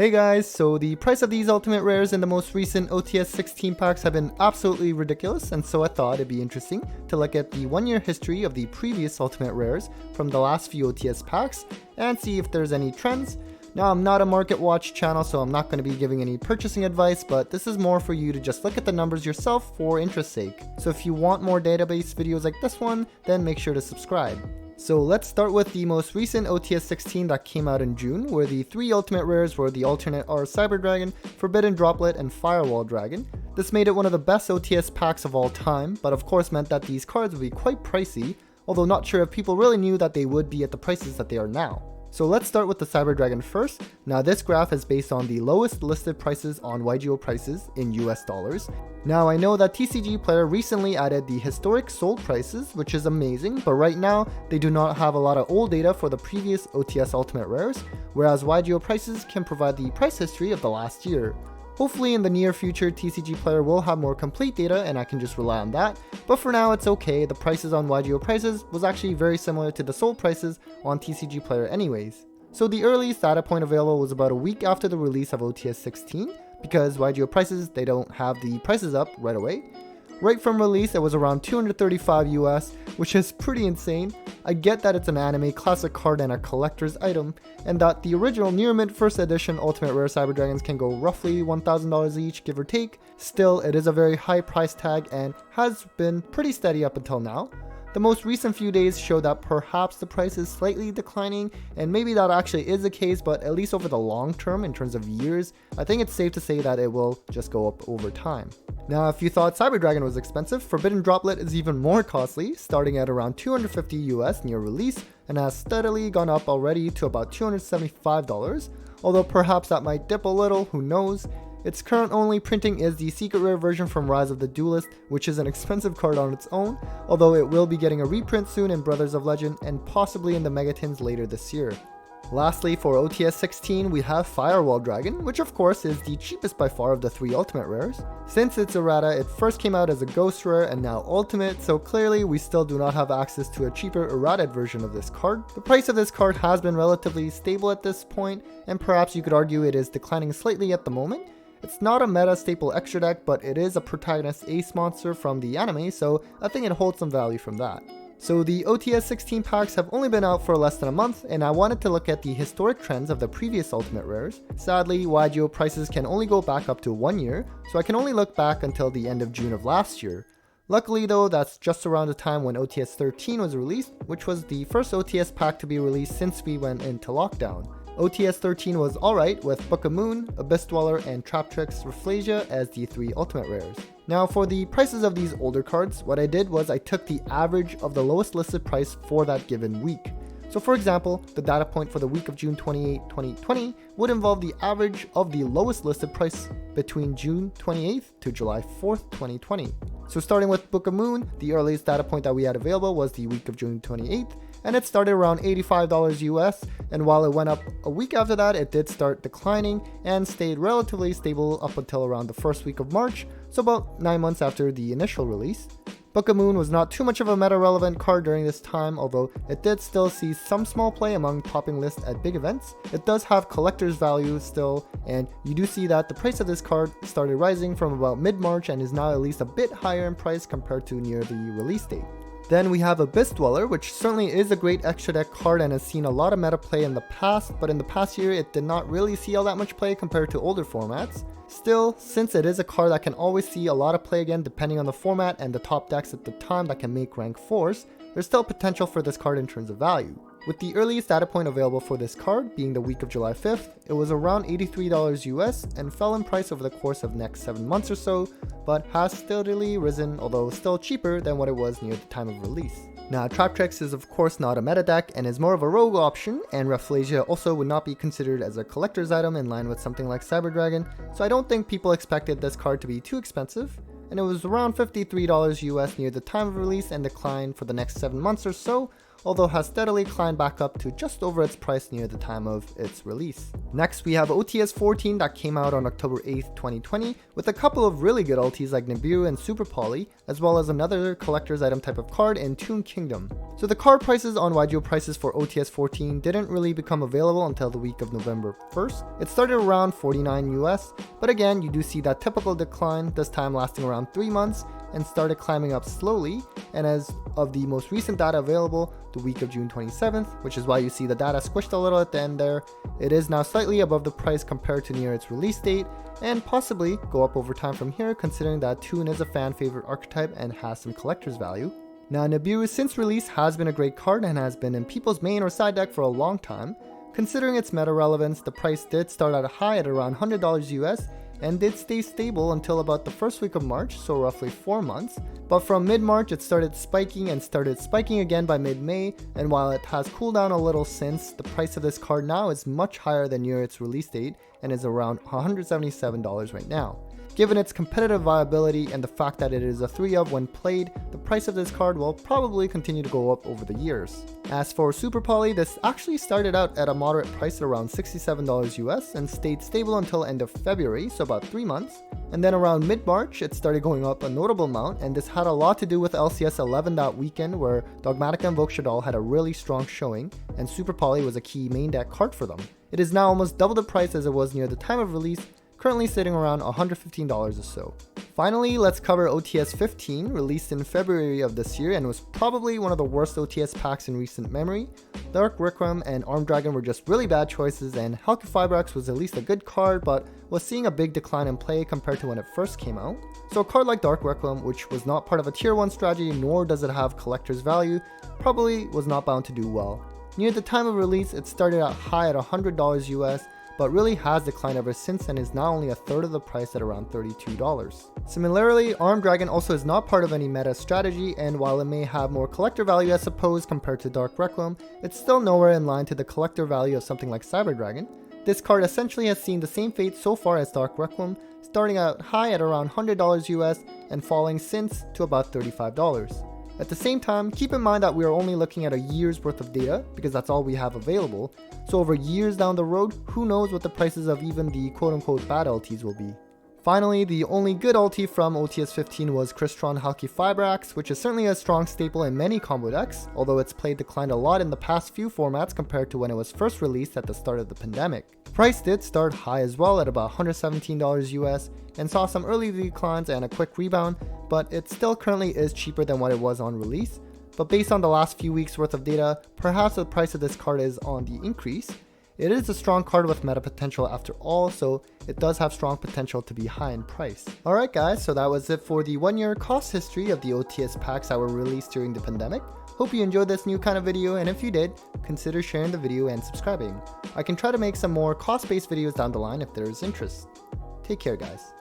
Hey guys, so the price of these ultimate rares in the most recent OTS16 packs have been absolutely ridiculous, and so I thought it'd be interesting to look at the 1 year history of the previous ultimate rares from the last few OTS packs and see if there's any trends. Now, I'm not a market watch channel, so I'm not going to be giving any purchasing advice, but this is more for you to just look at the numbers yourself for interest's sake. So if you want more database videos like this one, then make sure to subscribe. So let's start with the most recent OTS16 that came out in June, where the 3 ultimate rares were the alternate R Cyber Dragon, Forbidden Droplet, and Firewall Dragon. This made it one of the best OTS packs of all time, but of course meant that these cards would be quite pricey, although not sure if people really knew that they would be at the prices that they are now. So let's start with the Cyber Dragon first. Now this graph is based on the lowest listed prices on YGO prices in US dollars. Now I know that TCG Player recently added the historic sold prices, which is amazing, but right now they do not have a lot of old data for the previous OTS Ultimate Rares, whereas YGO prices can provide the price history of the last year. Hopefully in the near future TCG Player will have more complete data and I can just rely on that, but for now it's okay. The prices on YGO prices was actually very similar to the sold prices on TCG Player anyways. So the earliest data point available was about a week after the release of OTS16, because YGO prices, they don't have the prices up right away. Right from release, it was around 235 US, which is pretty insane. I get that it's an anime classic card and a collector's item, and that the original near mint first edition Ultimate Rare Cyber Dragons can go roughly $1,000 each, give or take. Still, it is a very high price tag and has been pretty steady up until now. The most recent few days show that perhaps the price is slightly declining, and maybe that actually is the case, but at least over the long term in terms of years, I think it's safe to say that it will just go up over time. Now, if you thought Cyber Dragon was expensive, Forbidden Droplet is even more costly, starting at around 250 US near release, and has steadily gone up already to about $275, although perhaps that might dip a little, who knows. Its current only printing is the secret rare version from Rise of the Duelist, which is an expensive card on its own, although it will be getting a reprint soon in Brothers of Legend and possibly in the Megatins later this year. Lastly, for OTS16, we have Firewall Dragon, which of course is the cheapest by far of the 3 ultimate rares. Since it's errata, it first came out as a ghost rare and now ultimate, so clearly we still do not have access to a cheaper errata version of this card. The price of this card has been relatively stable at this point, and perhaps you could argue it is declining slightly at the moment. It's not a meta staple extra deck, but it is a protagonist ace monster from the anime, so I think it holds some value from that. So the OTS16 packs have only been out for less than a month, and I wanted to look at the historic trends of the previous ultimate rares. Sadly, YGO prices can only go back up to 1 year, so I can only look back until the end of June of last year. Luckily though, that's just around the time when OTS13 was released, which was the first OTS pack to be released since we went into lockdown. OTS13 was alright with Book of Moon, Abyss Dweller, and Traptrix Rafflesia as the 3 ultimate rares. Now for the prices of these older cards, what I did was I took the average of the lowest listed price for that given week. So for example, the data point for the week of June 28, 2020 would involve the average of the lowest listed price between June 28th to July 4th, 2020. So starting with Book of Moon, the earliest data point that we had available was the week of June 28th, and it started around $85 US, and while it went up a week after that, it did start declining and stayed relatively stable up until around the first week of March, so about 9 months after the initial release. Book of Moon was not too much of a meta-relevant card during this time, although it did still see some small play among popping lists at big events. It does have collector's value still, and you do see that the price of this card started rising from about mid-March and is now at least a bit higher in price compared to near the release date. Then we have Abyss Dweller, which certainly is a great extra deck card and has seen a lot of meta play in the past, but in the past year it did not really see all that much play compared to older formats. Still, since it is a card that can always see a lot of play again depending on the format and the top decks at the time that can make rank 4s, there's still potential for this card in terms of value. With the earliest data point available for this card being the week of July 5th, it was around $83 US and fell in price over the course of next 7 months or so, but has steadily risen, although still cheaper than what it was near the time of release. Now, Traptrix is of course not a meta deck and is more of a rogue option, and Rafflesia also would not be considered as a collector's item in line with something like Cyber Dragon, so I don't think people expected this card to be too expensive, and it was around $53 US near the time of release and declined for the next 7 months or so, although has steadily climbed back up to just over its price near the time of its release. Next, we have OTS14 that came out on October 8th, 2020, with a couple of really good ultis like Nibiru and Super Poly, as well as another collector's item type of card in Toon Kingdom. So the card prices on YGO prices for OTS14 didn't really become available until the week of November 1st. It started around 49 US, but again, you do see that typical decline, this time lasting around 3 months, and started climbing up slowly. And as of the most recent data available, the week of June 27th, which is why you see the data squished a little at the end there, it is now slightly above the price compared to near its release date, and possibly go up over time from here, considering that Toon is a fan favorite archetype and has some collector's value. Now, Nibiru since release has been a great card and has been in people's main or side deck for a long time. Considering its meta relevance, the price did start out high at around $100 US and did stay stable until about the first week of March, so roughly 4 months. But from mid-March it started spiking again by mid-May, and while it has cooled down a little since, the price of this card now is much higher than near its release date and is around $177 right now. Given its competitive viability and the fact that it is a 3-of when played, the price of this card will probably continue to go up over the years. As for Super Poly, this actually started out at a moderate price at around $67 US and stayed stable until end of February, so about 3 months. And then around mid-March, it started going up a notable amount, and this had a lot to do with LCS 11 that weekend where Dogmatica and Vokshadal had a really strong showing, and Super Poly was a key main deck card for them. It is now almost double the price as it was near the time of release, currently sitting around $115 or so. Finally, let's cover OTS15, released in February of this year and was probably one of the worst OTS packs in recent memory. Dark Requiem and Armed Dragon were just really bad choices, and Halqifibrax was at least a good card, but was seeing a big decline in play compared to when it first came out. So a card like Dark Requiem, which was not part of a tier 1 strategy nor does it have collector's value, probably was not bound to do well. Near the time of release, it started out high at $100 US, but really has declined ever since and is now only a third of the price at around $32. Similarly, Armed Dragon also is not part of any meta strategy, and while it may have more collector value I suppose compared to Dark Requiem, it's still nowhere in line to the collector value of something like Cyber Dragon. This card essentially has seen the same fate so far as Dark Requiem, starting out high at around $100 US and falling since to about $35. At the same time, keep in mind that we are only looking at a year's worth of data because that's all we have available, so over years down the road, who knows what the prices of even the quote-unquote bad ultis will be. Finally, the only good ulti from OTS15 was Crystron Halqifibrax, which is certainly a strong staple in many combo decks, although its play declined a lot in the past few formats compared to when it was first released at the start of the pandemic. The price did start high as well at about $117 US and saw some early declines and a quick rebound, but it still currently is cheaper than what it was on release. But based on the last few weeks worth of data, perhaps the price of this card is on the increase. It is a strong card with meta potential after all, so it does have strong potential to be high in price. Alright guys, so that was it for the 1-year cost history of the OTS packs that were released during the pandemic. Hope you enjoyed this new kind of video, and if you did, consider sharing the video and subscribing. I can try to make some more cost-based videos down the line if there is interest. Take care guys.